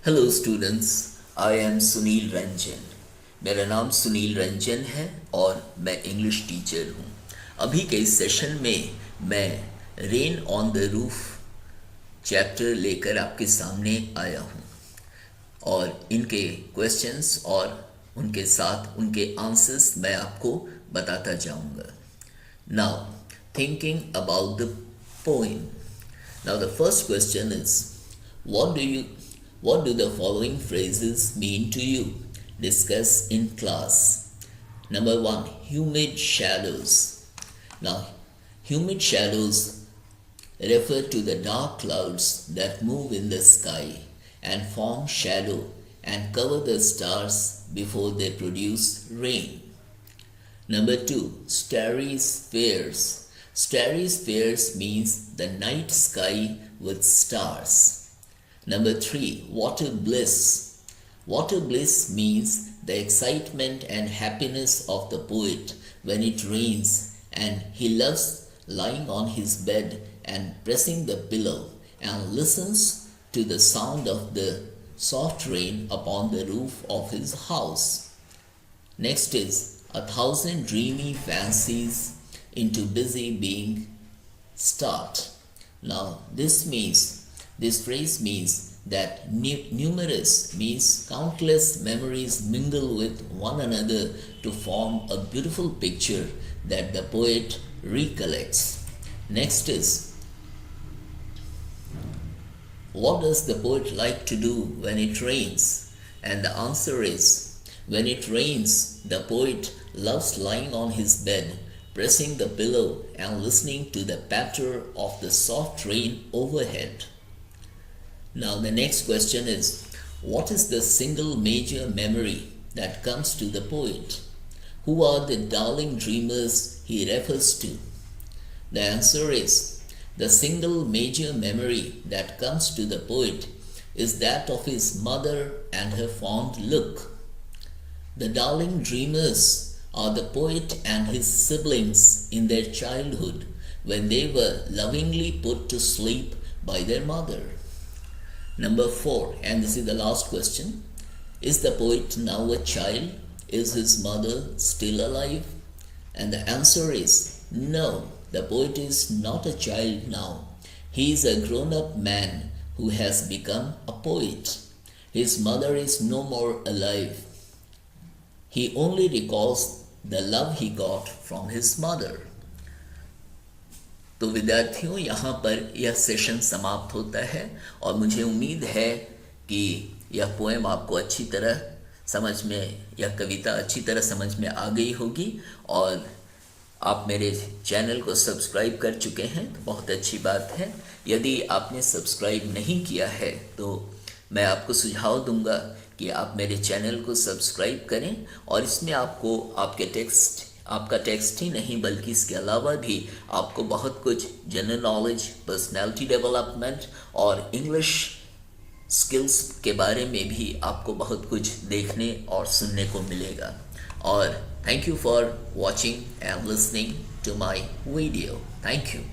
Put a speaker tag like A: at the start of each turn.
A: Hello students, I am Sunil Ranjan. मेरा नाम सुनील रंजन है और मैं इंग्लिश टीचर हूँ। अभी के इस सेशन में मैं rain on the roof chapter लेकर आपके सामने आया हूँ और इनके क्वेश्चंस और उनके साथ उनके आंसर्स मैं आपको बताता जाऊँगा। Now thinking about the poem. Now the first question is, what do the following phrases mean to you? Discuss in class. Number 1, humid shadows. Now, humid shadows refer to the dark clouds that move in the sky and form shadow and cover the stars before they produce rain. Number 2, starry spheres. Starry spheres means the night sky with stars. Number 3, water bliss. Water bliss means the excitement and happiness of the poet when it rains and he loves lying on his bed and pressing the pillow and listens to the sound of the soft rain upon the roof of his house. Next is a thousand dreamy fancies into busy being start. Now this phrase means that numerous means countless memories mingle with one another to form a beautiful picture that the poet recollects. Next is, what does the poet like to do when it rains? And the answer is, when it rains, the poet loves lying on his bed, pressing the pillow and listening to the patter of the soft rain overhead. Now the next question is, what is the single major memory that comes to the poet? Who are the darling dreamers he refers to? The answer is, the single major memory that comes to the poet is that of his mother and her fond look. The darling dreamers are the poet and his siblings in their childhood when they were lovingly put to sleep by their mother. Number 4, and this is the last question, is the poet now a child? Is his mother still alive? And the answer is no, the poet is not a child now. He is a grown-up man who has become a poet. His mother is no more alive. He only recalls the love he got from his mother. तो विद्यार्थियों, यहाँ पर यह session समाप्त होता है और मुझे उम्मीद है कि यह पोएम आपको अच्छी तरह समझ में, यह कविता अच्छी तरह समझ में आ गई होगी और आप मेरे चैनल को सब्सक्राइब कर चुके हैं तो बहुत अच्छी बात है। यदि आपने सब्सक्राइब नहीं किया है तो मैं आपको सुझाव दूंगा कि आप मेरे चैनल को सब्सक्राइब करें और इसमें आपको आपका टेक्स्ट ही नहीं बल्कि इसके अलावा भी आपको बहुत कुछ जनरल नॉलेज, पर्सनालिटी डेवलपमेंट और इंग्लिश स्किल्स के बारे में भी आपको बहुत कुछ देखने और सुनने को मिलेगा। और thank you for watching and listening to my video. Thank you.